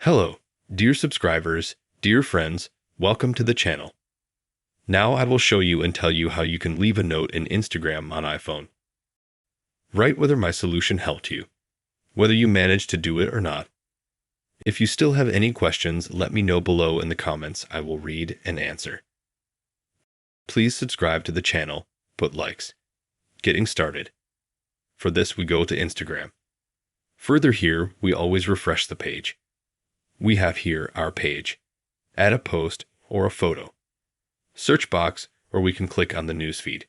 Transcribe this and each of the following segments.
Hello, dear subscribers, dear friends, welcome to the channel. Now I will show you and tell you how you can leave a note in Instagram on iPhone. Write whether my solution helped you, whether you managed to do it or not. If you still have any questions, let me know below in the comments. I will read and answer. Please subscribe to the channel, put likes. Getting started. For this we go to Instagram. Further here, we always refresh the page. We have here our page. Add a post or a photo. Search box, or we can click on the newsfeed.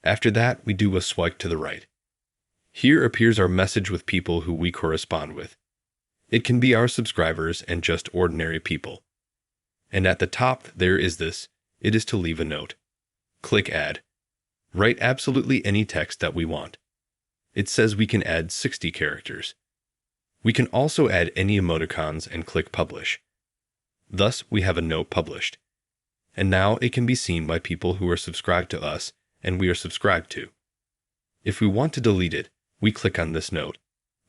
After that, we do a swipe to the right. Here appears our message with people who we correspond with. It can be our subscribers and just ordinary people. And at the top, there is this. It is to leave a note. Click Add. Write absolutely any text that we want. It says we can add 60 characters. We can also add any emoticons and click Publish. Thus, we have a note published. And now it can be seen by people who are subscribed to us and we are subscribed to. If we want to delete it, we click on this note.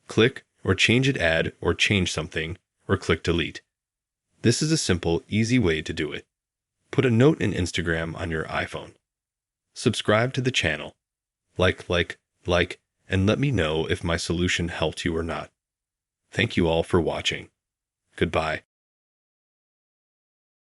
Click or change it, add or change something, or click Delete. This is a simple, easy way to do it. Put a note in Instagram on your iPhone. Subscribe to the channel. Like, and let me know if my solution helped you or not. Thank you all for watching. Goodbye.